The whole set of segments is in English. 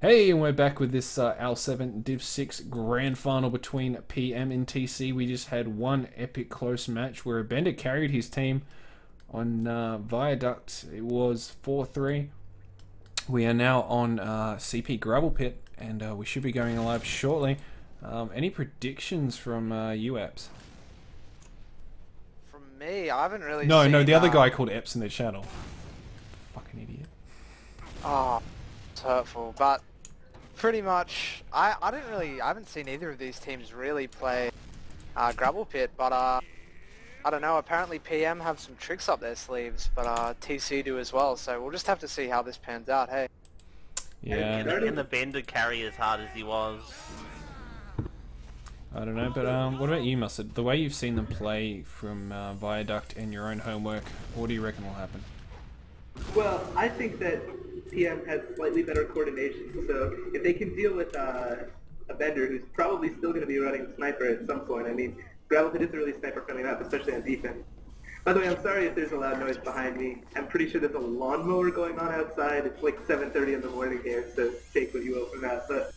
Hey, and we're back with this OWL7 Div6 grand final between PM and TC. We just had one epic close match where Bender carried his team on Viaduct. It was 4-3. We are now on CP Gravel Pit, and we should be going live shortly. Any predictions from you, Eps? From me, I haven't really No, seen, no, the other guy called Eps in the channel. Fucking idiot. Oh, it's hurtful, but pretty much, I haven't seen either of these teams really play Gravel Pit, but I don't know, apparently PM have some tricks up their sleeves, but TC do as well, so we'll just have to see how this pans out, hey. Yeah. Can the Bender carry as hard as he was? I don't know, but what about you, Mustard? The way you've seen them play from Viaduct and your own homework, what do you reckon will happen? Well, I think that PM has slightly better coordination, so if they can deal with a Bender who's probably still going to be running Sniper at some point, I mean, Gravel Pit isn't really sniper-friendly map, especially on defense. By the way, I'm sorry if there's a loud noise behind me. I'm pretty sure there's a lawnmower going on outside. It's like 7:30 in the morning here, so take what you will from that. But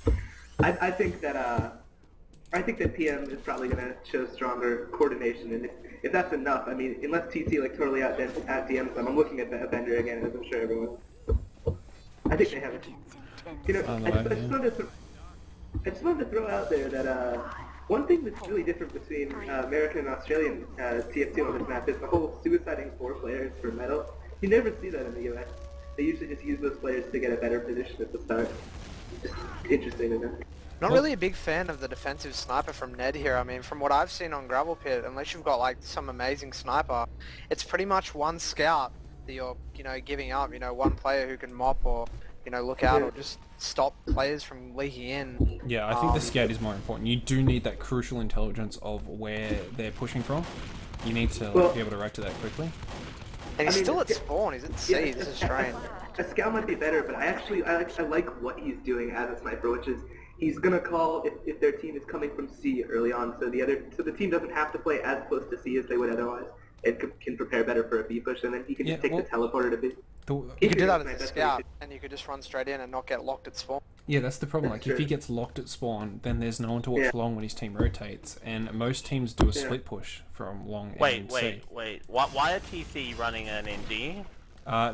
I think that PM is probably going to show stronger coordination, and if that's enough, I mean, unless TC like totally out-DMs them, I'm looking at Bender again, as I'm sure everyone. I think they have it. You know, I just wanted to throw out there that one thing that's really different between American and Australian TF2 on this map is the whole suiciding 4 players for medal. You never see that in the US. They usually just use those players to get a better position at the start. Just interesting to know. Not really a big fan of the defensive sniper from Ned here. I mean, from what I've seen on Gravel Pit, unless you've got like some amazing sniper, it's pretty much one scout that you're, giving up. One player who can mop or, look out or just stop players from leaking in. Yeah, I think the scout is more important. You do need that crucial intelligence of where they're pushing from. You need to be able to react to that quickly. And he's still at spawn. He's at C. Yeah, this is strange. A scout might be better, but I like what he's doing as a sniper, which is he's gonna call if their team is coming from C early on, so the team doesn't have to play as close to C as they would otherwise. It can prepare better for a B push, and then he can just take the teleporter to B. You could do that as a scout, and you could just run straight in and not get locked at spawn. Yeah, that's the problem. Like, if he gets locked at spawn, then there's no one to watch long when his team rotates, and most teams do a split push from long and C. Wait. Why are TC running an ND?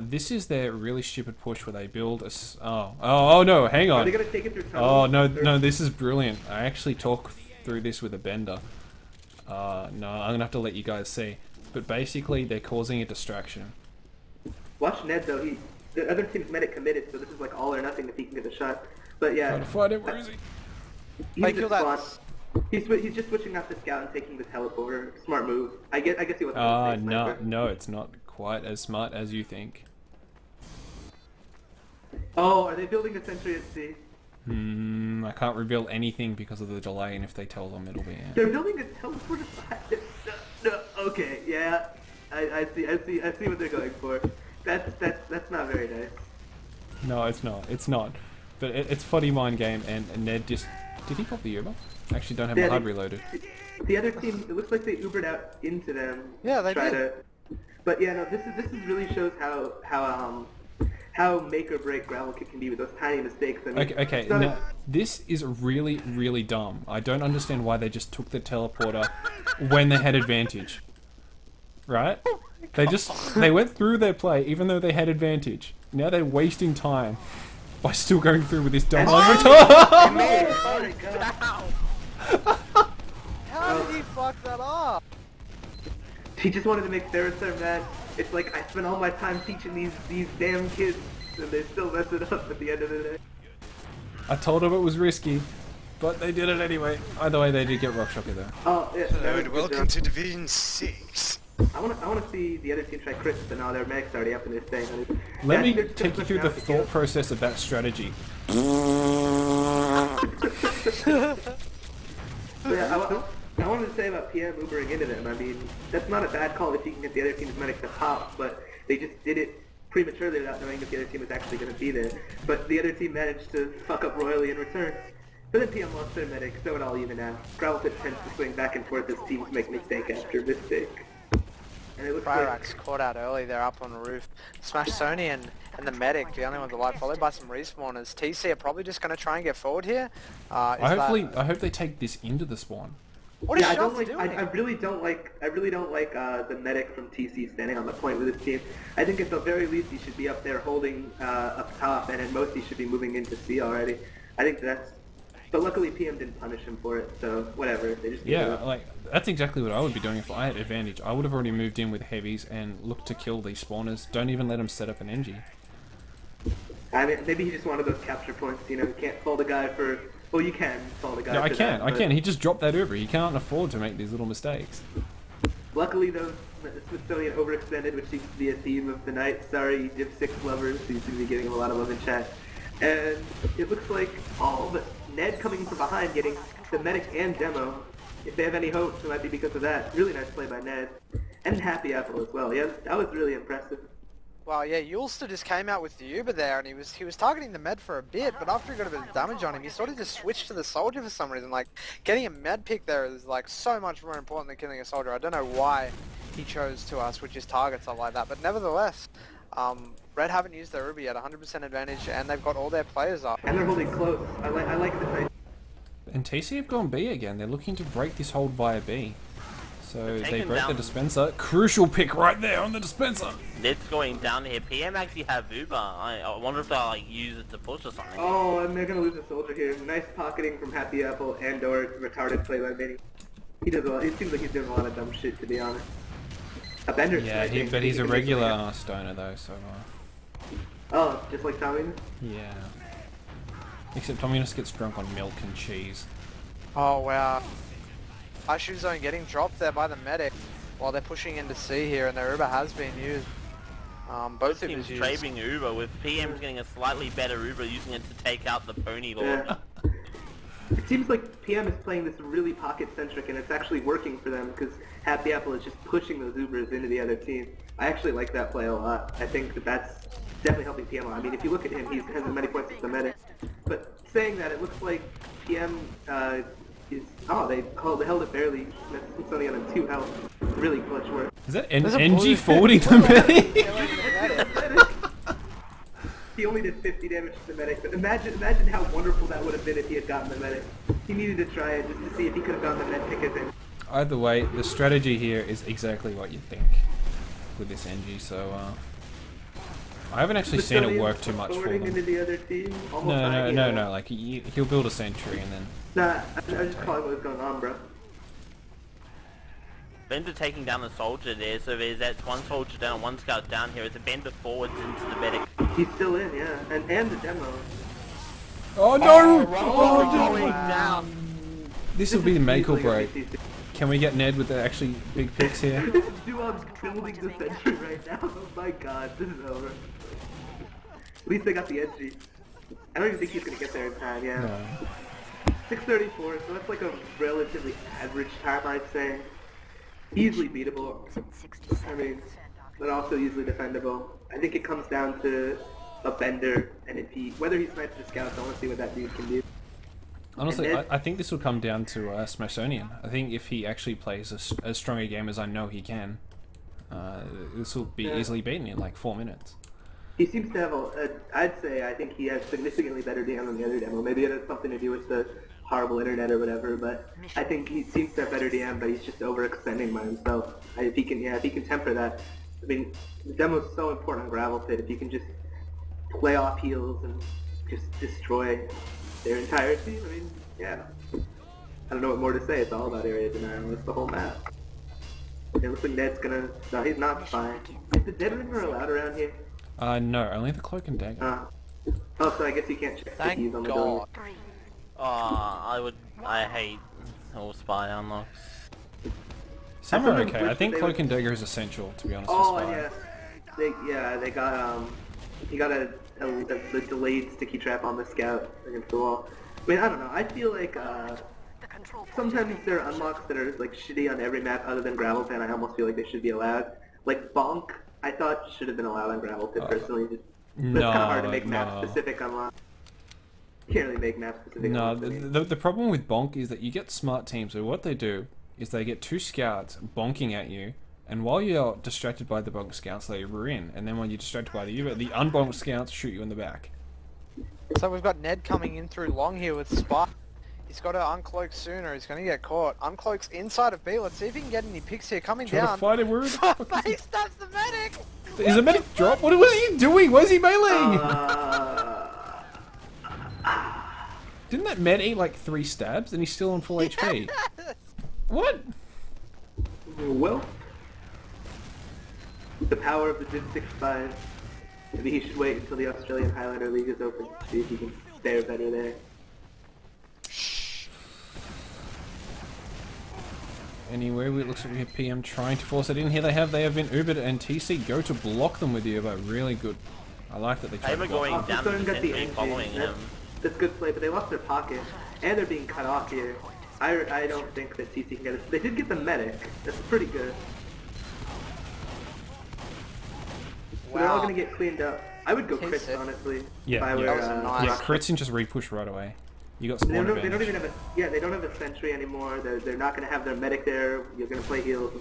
This is their really stupid push where they build a... Oh no, hang on. Are they gonna take it through tunnel? Oh, no, this is brilliant. I actually talk through this with a Bender. No, I'm gonna have to let you guys see. But basically, they're causing a distraction. Watch Ned, though. The other team's medic committed, so this is like all or nothing if he can get a shot. But yeah... Trying to find him, where is he? He's just switching out the scout and taking the teleporter. Smart move. I guess he wasn't no, it's not quite as smart as you think. Oh, are they building a sentry at C? I can't reveal anything because of the delay, and if they tell them, it'll be out. They're building a teleporter. No, okay, yeah, I see what they're going for. That's not very nice. No, it's not. But it's funny mind game, and Ned just... Did he pop the Uber? Actually, don't have my HUD reloaded. The other team, it looks like they Ubered out into them. Yeah, they did. But yeah, no, this really shows how make or break Gravel Kit can be with those tiny mistakes. I mean, okay. Now, this is really, really dumb. I don't understand why they just took the teleporter when they had advantage. Right? They went through their play even though they had advantage. Now they're wasting time by still going through with this dumb line. Oh my God. How did he fuck that up? He just wanted to make Sarah mad. It's like, I spent all my time teaching these damn kids, and they still mess it up at the end of the day. I told them it was risky, but they did it anyway. Either way, they did get rock shocker though. Oh, yeah. Hello and welcome to Division 6. I wanna see the other team try crits, but now their medic's already up in this thing. Let me take you through the thought process of that strategy. Yeah, I wanted to say about PM Ubering into them. I mean, that's not a bad call if you can get the other team's medic to pop, but they just did it prematurely without knowing if the other team was actually going to be there. But the other team managed to fuck up royally in return. But then PM lost their medic, so it all even out. Gravel Pit tends to swing back and forth as teams make mistake after mistake. And it looks like Fryrax caught out early. They're up on the roof. Smash Sony and the medic, the only ones alive, followed by some respawners. TC are probably just going to try and get forward here. I hope they take this into the spawn. What is yeah, Schultz I doing? really don't like the medic from TC standing on the point with his team. I think at the very least he should be up there holding up top, and at most he should be moving into C already. I think that's. But luckily PM didn't punish him for it, so whatever. They just Like that's exactly what I would be doing if I had advantage. I would have already moved in with heavies and looked to kill these spawners. Don't even let them set up an NG. I mean, maybe he just wanted those capture points. You know, you can't fault a guy for. Well, you can fault a guy. No, for I can. He just dropped that Uber. He can't afford to make these little mistakes. Luckily, though, the Smithsonian overextended, which seems to be a theme of the night. Sorry, Div6 lovers, who seem to be getting a lot of love in chat. And it looks like all but Ned coming from behind, getting the medic and demo. If they have any hopes, it might be because of that. Really nice play by Ned. And Happy Apple as well. Yeah, that was really impressive. Well, yeah, Yulster just came out with the Uber there, and he was targeting the med for a bit, but after he got a bit of damage on him, he sort of just switched to the soldier for some reason. Like, getting a med pick there is like so much more important than killing a soldier. I don't know why he chose to switch his targets up like that, but nevertheless, Red haven't used their Uber yet, 100% advantage, and they've got all their players up. And they're holding close. I like this idea. And TC have gone B again. They're looking to break this hold via B. So they taking broke the down- dispenser. Crucial pick right there on the dispenser. Ned's going down here. PM actually have Uber. I wonder if they'll like use it to push or something. Oh, and they're gonna lose a soldier here. Nice pocketing from Happy Apple and/or retarded play by Vinny. He does a lot. It seems like he's doing a lot of dumb shit, to be honest. A Bender. Yeah, but he's a regular stoner though, so. Oh, just like Tommy. Yeah. Except Tominus gets drunk on milk and cheese. Oh, wow. Ishu Zone getting dropped there by the medic while they're pushing into C here, and their Uber has been used. Both of Teams used. trading Uber with PM's getting a slightly better Uber, using it to take out the Pony Lord. Yeah. It seems like PM is playing this really pocket-centric, and it's actually working for them because Happy Apple is just pushing those Ubers into the other team. I actually like that play a lot. I think that's definitely helping PM. I mean, if you look at him, he has as many points as the medic. But saying that, it looks like PM they held it barely. It's only on a 2 health. Really clutch work. Is that There's a NG blue- forwarding the medic? He only did 50 damage to the medic, but imagine how wonderful that would have been if he had gotten the medic. He needed to try it just to see if he could have gotten the med pick as in. Either way, the strategy here is exactly what you think with this NG, so I haven't actually seen it work too much for Forwarding them. into the other team, almost No, like he'll build a sentry and then... Nah, I was just calling what was going on, bro. Bender taking down the soldier there, so there's that one soldier down, one scout down here. It's a Bender forwards into the medic. He's still in, yeah, and the demo. Oh no! Going down. This will be the make or Easily gonna break. be CC. Can we get Ned with the actually big picks here? Duon's building the sentry right now. Oh my god, this is over. At least they got the NG. I don't even think he's gonna get there in time, yeah. No. 6:34, so that's like a relatively average time, I'd say. Easily beatable. I mean, but also easily defendable. I think it comes down to a Bender, and whether he snipes or scouts, I want to see what that dude can do. Honestly, And then- I think this will come down to Smashonian. I think if he actually plays as strong a game as I know he can, this will be easily beaten in like 4 minutes. He seems to have I think he has significantly better DM than the other demo. Maybe it has something to do with the horrible internet or whatever, but I think he seems to have better DM, but he's just overextending by himself. If he can temper that. I mean, the demo is so important on Gravel Pit. If you can just play off heals and just destroy their entire team, I mean, yeah. I don't know what more to say. It's all about area denial. It's the whole map. It looks like Ned's gonna... No, he's not fine. Is the Dead River allowed around here? No, only the Cloak and Dagger. Oh, so I guess you can't check the keys Thank on the door. God. I hate all spy unlocks. Some are okay. I think Cloak and Dagger is essential, to be honest with Oh, Spy. they got, he got the delayed sticky trap on the scout against the wall. I mean, I don't know. I feel like, sometimes there are unlocks that are, like, shitty on every map other than Gravel Pit. I almost feel like they should be allowed. Like, Bonk, I thought should have been allowed on Gravel Pit, personally. But it's kind of hard to make map-specific unlocks. You can't really make map-specific No, unlocks. the problem with Bonk is that you get smart teams, so what they do is they get 2 scouts bonking at you, And while you're distracted by the bonk scouts, they Uber in. And then when you're distracted by the Uber, the unbonked scouts shoot you in the back. So we've got Ned coming in through long here with Spike. He's got to uncloak sooner. He's going to get caught. Uncloaks inside of B. Let's see if he can get any picks here. Coming Trying down. to fight him, where Face stabs the medic. is the medic drop? What was he doing? Why is he meleeing? Didn't that med eat like 3 stabs and he's still on full HP? What? Well, the power of the Div6 spine. Maybe he should wait until the Australian Highlander League is open to see if he can fare better there. Anyway, it looks like we have PM trying to force it in. Here they have been Ubered, and TC go to block them with you, but really good. I like that they tried to block going them. down the sentry following him. That's good play, but they lost their pocket, and they're being cut off here. I don't think that TC can get it. They did get the medic. That's pretty good. So they're all going to get cleaned up. I would go crits, honestly. Yeah, if I yeah. were, That was nice. Yeah, crits and just repush right away. You got spawn They don't advantage. even have a they don't have a sentry anymore. They're not going to have their medic there. You're going to play heals,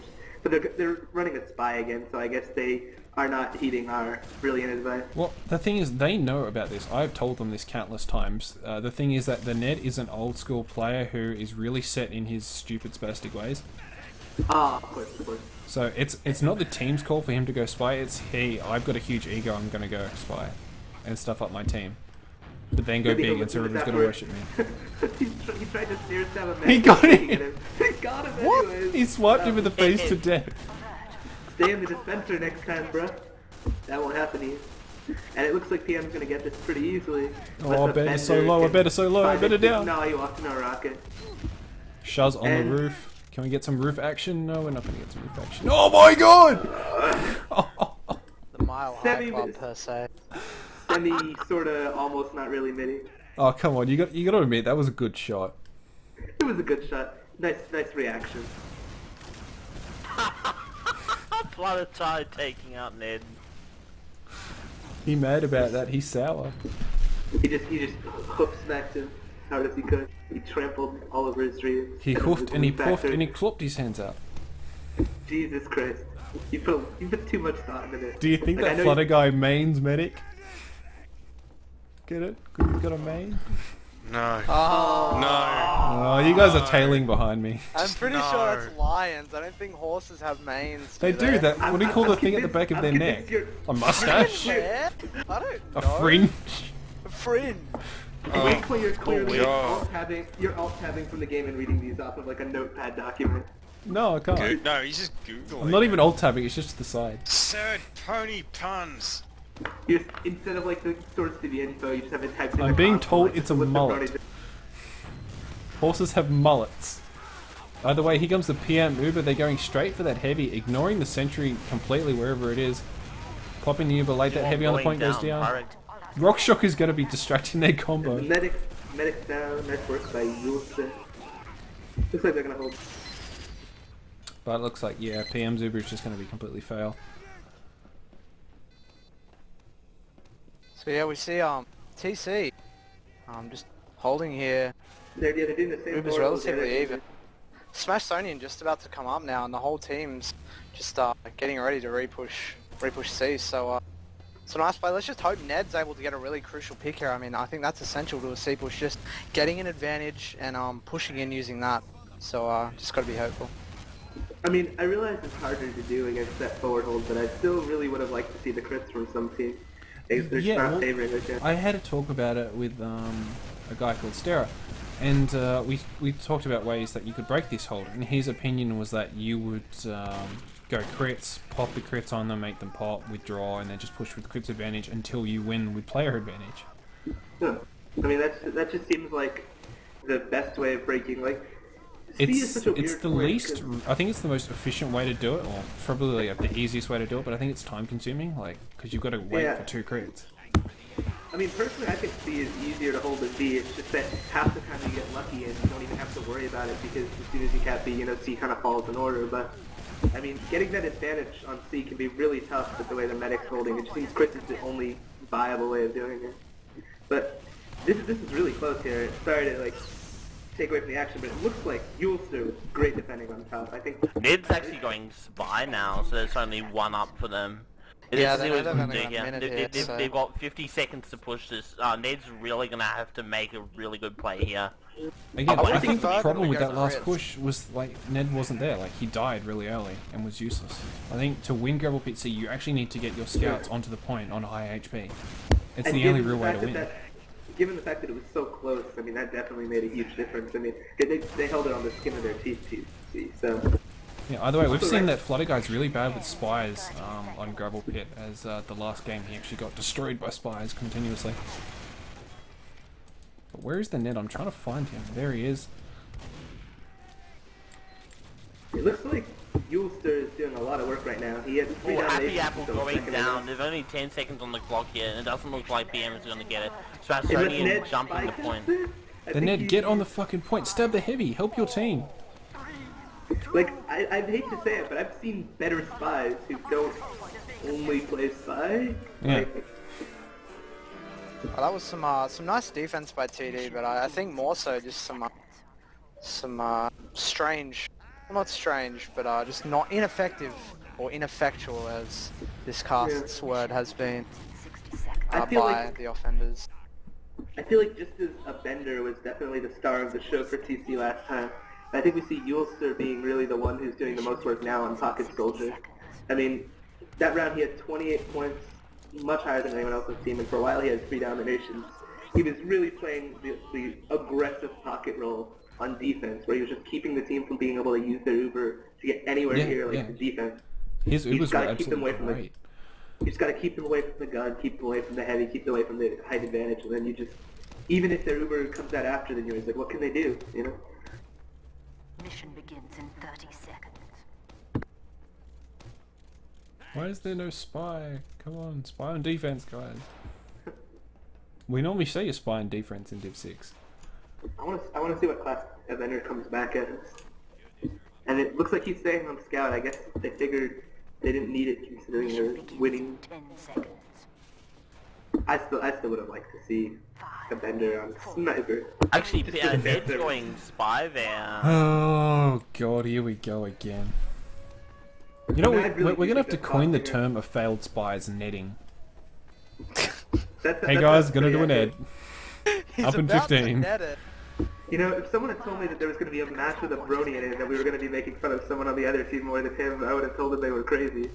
but they're running a spy again. So I guess they are not heeding our brilliant advice. Well, the thing is, they know about this. I've told them this countless times. The thing is that the Ned is an old school player who is really set in his stupid spastic ways. Ah, of course, of course. So it's not the team's call for him to go spy. It's hey, I've got a huge ego. I'm gonna go spy and stuff up my team. But then go Maybe big he'll and so listen to everyone's that gonna word. worship me. he tried to steer stab a man. He got him. He got him What? anyways. He swiped him in the face to death. Stay in the dispenser next time, bro. That won't happen to you. And it looks like PM's gonna get this pretty easily. Oh, I bet it's so low. I bet it's so low. I bet it down. No, he walked in a rocket. Shuz on And- the roof. Can we get some roof action? No, we're not gonna get some roof action. Oh my god! The Mile High Club per se. Semi, sorta, almost, not really midi. Oh come on, you got to admit that was a good shot. It was a good shot. Nice reaction. Flutter taking out Ned. He mad about that. He's sour. He just hoof smacked him as hard as he could. He trampled all over his dreams. He hoofed and he puffed and he clopped his hands up. Jesus Christ. You put too much thought into this. Do you think Like, I that know flutter guy mains medic? Get it? Got a main? No. Oh, No. Oh, you guys are tailing behind me. I'm pretty sure that's lions. I don't think horses have manes. They do that. What do you call the thing at the back of their neck? A mustache? Yeah? I don't A know. fringe? A fringe. Wait till you're clearly God. alt-tabbing from the game and reading these off of like a notepad document. No, I can't. No, he's just Googling. I'm not even alt tabbing. It's just to the side. Absurd pony puns. You just, instead of like the source to the info, you just have it typed in I'm the being console, told like, it's a what's the mullet. brony- Horses have mullets. Either way, here comes the PM Uber. They're going straight for that heavy, ignoring the sentry completely wherever it is. Popping the Uber late. That heavy on the point goes down. Rock Shock is going to be distracting their combo. Medics down, nice work by Yulsa. Looks like they're gonna hold. But it looks like, yeah, PM's Uber is just going to be completely fail. So yeah, we see TC just holding here. They're doing the same. Uber's board, relatively they're- even. Smash Sonian just about to come up now, and the whole team's just getting ready to repush C. So so nice play. Let's just hope Ned's able to get a really crucial pick here. I mean, I think that's essential to a C push, just getting an advantage and pushing in using that. So just got to be hopeful. I mean, I realize it's harder to do against that forward hold, but I still really would have liked to see the crits from some team. They're just Yeah, not well, favoring it yet. I had a talk about it with a guy called Stera, and we talked about ways that you could break this hold, and his opinion was that you would go crits, pop the crits on them, make them pop, withdraw, and then just push with crits advantage until you win with player advantage. Huh. I mean, that just seems like the best way of breaking. Like, C is such a It's weird the point, least. 'cause- I think it's the most efficient way to do it, or probably like the easiest way to do it. But I think it's time consuming, like because you've got to wait Yeah. for 2 crits. I mean, personally, I think C is easier to hold than B. It's just that half the time you get lucky and you don't even have to worry about it because as soon as you cap B, C kind of falls in order. But I mean, getting that advantage on C can be really tough with the way the medic's holding. It just seems crits is the only viable way of doing it. But this is really close here. It started at like take away from the action, but it looks like Ulster was great defending on top. I think Ned's actually going spy now, so there's only one up for them. Yeah, This they is know what they've we only do got a here. minute here, so- They've got 50 seconds to push this. Ned's really gonna have to make a really good play here. Again, I I would've think the preferred problem them to with go that for last Reds. push was like Ned wasn't there. Like he died really early and was useless. I think to win Gravel Pit C, you actually need to get your scouts onto the point on high HP. It's and the only given real way fact to win. given the fact that it was so close, I mean, that definitely made a huge difference. I mean, they held it on the skin of their teeth, so... Yeah, either way, we've seen that Flutter Guy's really bad with spies on Gravel Pit, as the last game he actually got destroyed by spies continuously. But where is the Ned? I'm trying to find him. There he is. It looks like Ulster is doing a lot of work right now. He had 3 Oh, Happy dominations Apple until the going second down. inning. There's only 10 seconds on the clock here, and it doesn't look like BM is gonna get it. Unless Smashsonian Ned jumping the spikes point. it, I The think Ned, he- get on the fucking point. Stab the heavy. Help your team. Like, I hate to say it, but I've seen better spies who don't only play spy. Yeah. Like, Well, that was some nice defense by TD, but I think more so just some strange, well, not strange, but just not ineffective or ineffectual, as this cast's word has been I feel by like the offenders. I feel like just as a Bender was definitely the star of the show for TC last time, I think we see Ulster being really the one who's doing the most work now on Pocket Soldier. I mean, that round he had 28 points, much higher than anyone else on the team, and for a while he had 3 dominations. He was really playing the aggressive pocket role on defense, where he was just keeping the team from being able to use their Uber to get anywhere Yeah, near like yeah. the defense. His He's Ubers were gotta keep them away absolutely from the- great. You just got to keep them away from the gun, keep them away from the heavy, keep them away from the height advantage, and then you just, even if their Uber comes out after, then you're like, what can they do, you know? Mission begins in 30 seconds. Why is there no spy? Come on, spy on defense, guys. We normally say a spy on defense in Div 6. I want to see what class Avenger comes back as. And it looks like he's staying on Scout. I guess they figured they didn't need it considering Mission they're begins winning. in 10 seconds. I still would have liked to see a Bender on Sniper. Actually, Just for the Ned's fan going spy there. Oh god, here we go again. You know, I mean, I really we're do gonna have think to that's coin the possible. term of failed spies netting. That's Hey guys, gonna pretty do an accurate. ed. He's Up in about to 15. net it. You know, if someone had told me that there was going to be a match with a Brony in it and that we were going to be making fun of someone on the other team more than him, I would have told them they were crazy.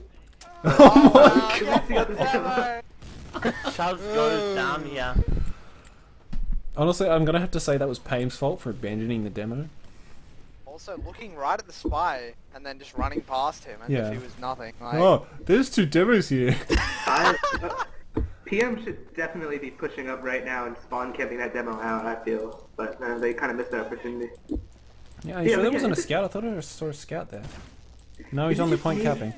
Oh my Oh, god. yes, demo. Chuz goes down here. Honestly, I'm gonna have to say that was Paim's fault for abandoning the demo. Also looking right at the spy and then just running past him as Yeah. if he was nothing. Like, Oh, there's 2 demos here. PM should definitely be pushing up right now and spawn camping that demo out, I feel. But they kind of missed that opportunity. Yeah, you Yeah, sure there yeah, wasn't a it's- scout? I thought I saw a scout there. No, he's Is it on the just point me? capping.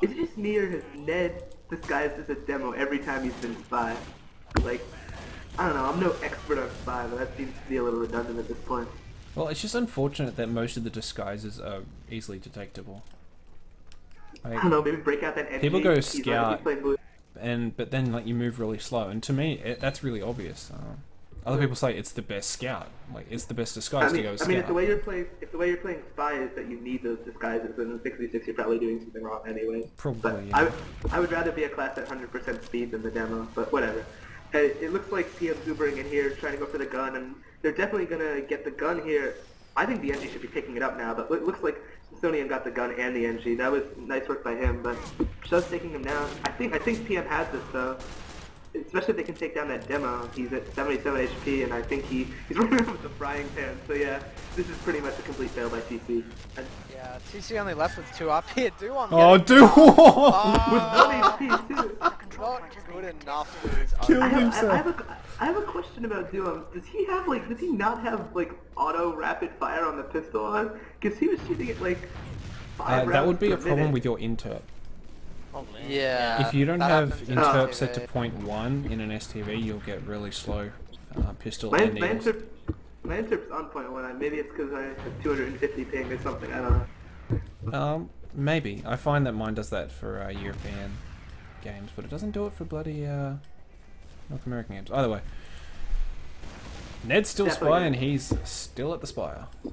Is it just me or has Ned disguised as a demo every time he's been spy? Like, I don't know, I'm no expert on spy, but that seems to be a little redundant at this point. Well, it's just unfortunate that most of the disguises are easily detectable. I Like, don't know, maybe break out that NG. People go he's like, scout. he's playing blue. but then like you move really slow, and to me that's really obvious. Other people say it's the best scout, like it's the best disguise to go I scout. mean, if the way you're playing spy is that you need those disguises, then in 6v6 you're probably doing something wrong anyway. Probably, But yeah. I would rather be a class at 100% speed than the demo, but whatever. It looks like PM's Ubering in here, trying to go for the gun, and they're definitely gonna get the gun here. I think the NG should be picking it up now, but it looks like Smithsonian got the gun and the NG. That was nice work by him, but just taking him down. I think PM has this though. Especially if they can take down that demo. He's at 77 HP, and I think he's running around with the frying pan. So yeah, this is pretty much a complete fail by TC. And yeah, TC only left with 2 up here. Do I'm Oh, getting- dude! with Oh, 1 HP too. The control not point has good been enough for his own. Kill I himself. have a question about Duum. Does he not have like auto rapid fire on the pistol on? Because he was shooting it like 5 That rounds would be per a problem minute. with your interp. Yeah. If you don't that have happens in interp set to STV. 0.1 in an STV, you'll get really slow pistol My and needles. interp's on point 1. Maybe it's because I have 250 ping or something. I don't know. Maybe. I find that mine does that for European games, but it doesn't do it for bloody North American games. Either way. Ned's still Definitely. spy, and he's still at the spire. If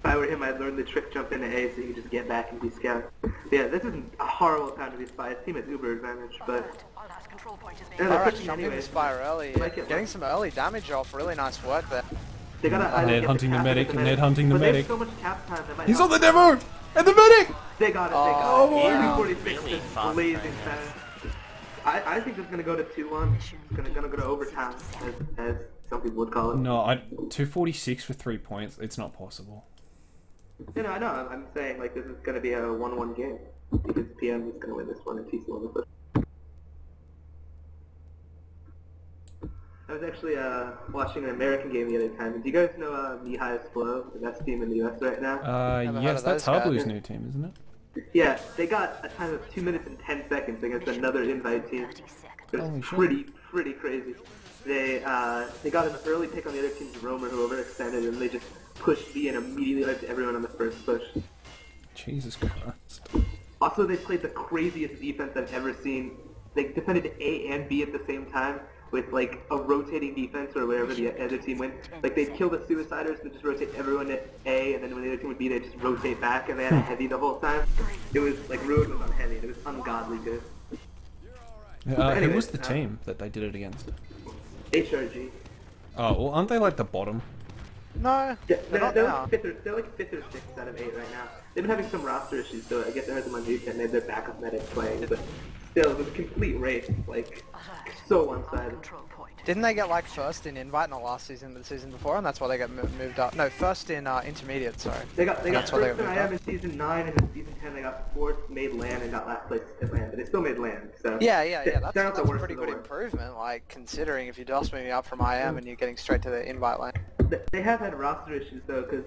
I were him, I'd learn the trick jump into A so you can just get back and be scout. Yeah, this is a horrible time to be spy. His team has uber advantage, but Our last control point is Yeah, being they're Alright, pushing jumping anyway. the spire early. Like it, Getting like- some early damage off. Really nice work there. they gotta either Ned get hunting the cap medic, with Ned hunting the but medic. They have so much cap time that might He's help. on the demo! And the medic! They got it, Oh, they got it. yeah. 246 Really just fast blazing right now. fast. I think it's gonna go to 2-1. It's gonna go to overtime, as some people would call it. No, 246 for 3 points. It's not possible. You know, I know. I'm saying like this is gonna be a 1-1 game because PM is gonna win this one and TC will win the first. I was actually watching an American game the other time. Do you guys know Mihai's Flow, the best team in the US right now? Never heard Yes, of that's those guys. Harblue's new team, isn't it? Yeah, they got a time of 2 minutes and 10 seconds against another invite team. 30 seconds. It Holy was shit. pretty crazy. They got an early pick on the other team's roamer who overextended, and they just pushed B and immediately wiped everyone on the first push. Jesus Christ. Also, they played the craziest defense I've ever seen. They defended A and B at the same time with like a rotating defense or wherever the other team went. Like they'd kill the suiciders and just rotate everyone to A, and then when the other team would B, they'd just rotate back, and they had a heavy the whole time. It was like Ruin was on heavy, and it was ungodly good. Who anyway, was the team that they did it against? HRG. Oh, well, aren't they like the bottom? No, Yeah, they're not they're now. like they're like 5th or 6th out of 8 right now. They've been having some roster issues, so I guess they had them on Duke and they had their backup medic playing, but still, it was a complete race, like, so one-sided. Control point. Didn't they get like first in invite not last season, but the season before, and that's why they got moved up? No, first in intermediate. Sorry. They got That's why they first got in moved IM up. in season 9, and in season 10 they got 4th, made land, and got last place at land, but they still made land, so... Yeah. They're That's not the a worst pretty of the good worst. improvement. Like considering if you're just moving up from IM and you're getting straight to the invite lane. They have had roster issues, though, because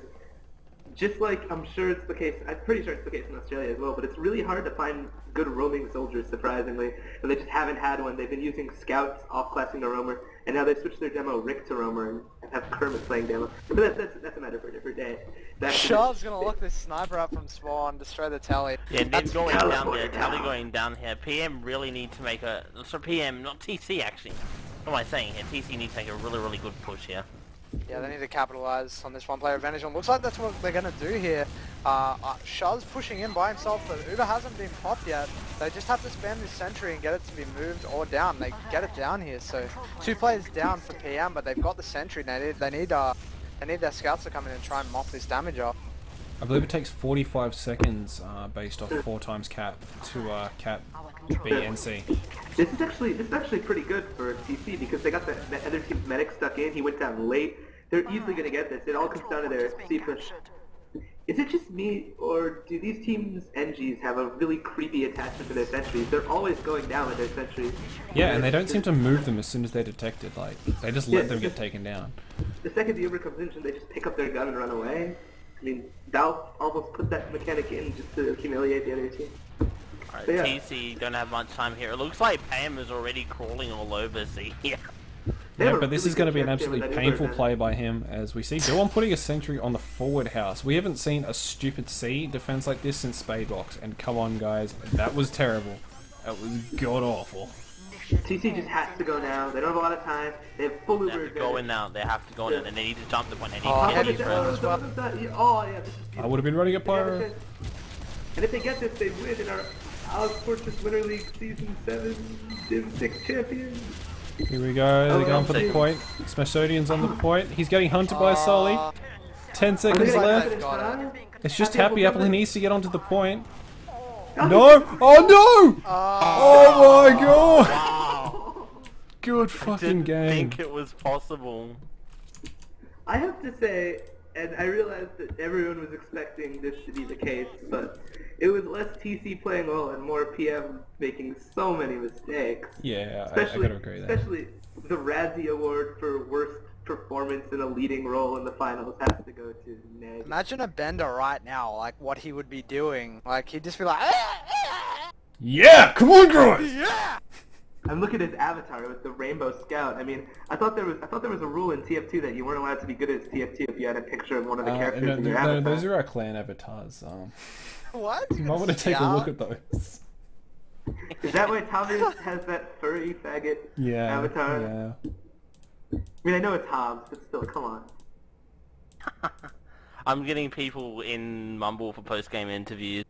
just like I'm sure it's the case, I'm pretty sure it's the case in Australia as well, but it's really hard to find good roaming soldiers, surprisingly, and they just haven't had one. They've been using scouts off-classing to roamer, and now they switched their demo Rick to roamer and have Kermit playing demo. But that's a matter for a different day. Shard's gonna look this sniper up from spawn, destroy the tally. Yeah, Ned's going down there, teleported Tally down. going down here. PM really need to make a... So PM, not TC actually. What am I saying here? TC needs to make a really good push here. Yeah, they need to capitalize on this one-player advantage, and looks like that's what they're gonna do here. Shard's pushing in by himself, but Uber hasn't been popped yet. They just have to spam this sentry and get it to be moved or down. They get it down here, so 2 players down for PM, but they've got the sentry. They need their scouts to come in and try and mop this damage off. I believe it takes 45 seconds based off 4 times cap to cap B and C. This is actually pretty good for TC because they got the other team's medic stuck in. He went down late. They're easily going to get this. It all comes down to their C push. Is it just me, or do these teams' NGs have a really creepy attachment to their sentries? They're always going down with their sentries. Yeah, and they don't seem to move them as soon as they're detected. Like, they just let Yeah, them get just- taken down. The second the Uber comes in, they just pick up their gun and run away. I mean, Valve almost put that mechanic in just to humiliate the other team. Alright, But yeah. TC don't have much time here. It looks like PM is already crawling all over C. Yeah. They Yeah, have a but this really is going to good be an chance here with absolutely that Uber painful advantage. play by him, as we see Dawn putting a sentry on the forward house. We haven't seen a stupid C defense like this since Spadebox, and come on guys, that was terrible. That was god-awful. TC just has to go now. They don't have a lot of time. They have full They Uber have to go in now. They have to go in Yeah. and they need to jump the point. They need Oh, to heavy get throw these as well. yeah, this is beautiful. I would have been running a They have a pyro. chance. And if they get this, they win in our Alex Fortress Winter League Season 7 Div 6 champions. Here we go, they're going for the see. point. Smashodian's on the point. He's getting hunted by Sully. 10 Are seconds they left. they've got it. It's just Happy Happy Apple, he Apple needs to get onto the point. No! Oh no! Oh my god! Wow. Good fucking Didn't game. think it was possible. I have to say, and I realized that everyone was expecting this to be the case, but it was less TC playing well and more PM making so many mistakes. Yeah, I gotta agree there. Especially the Razzie Award for worst performance in a leading role in the finals has to go to Ned. Imagine a Bender right now, like what he would be doing. Like he'd just be like, Yeah! Come on, guys! yeah. I'm looking at his avatar with the Rainbow Scout. I mean, I thought there was a rule in TF2 that you weren't allowed to be good at TF2 if you had a picture of one of the characters No, in your no, avatar. those are our clan avatars. What? You might want to take a Yeah. look at those. Is that why Thomas has that furry faggot Yeah. avatar? Yeah. I mean, I know it's Hobbs, but still, come on. I'm getting people in Mumble for post-game interviews.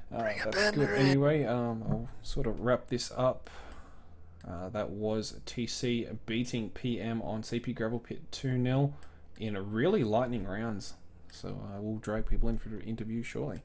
That's good. Anyway, I'll sort of wrap this up. That was TC beating PM on CP Gravel Pit 2-0 in a really lightning rounds. So we'll drag people in for the interview shortly.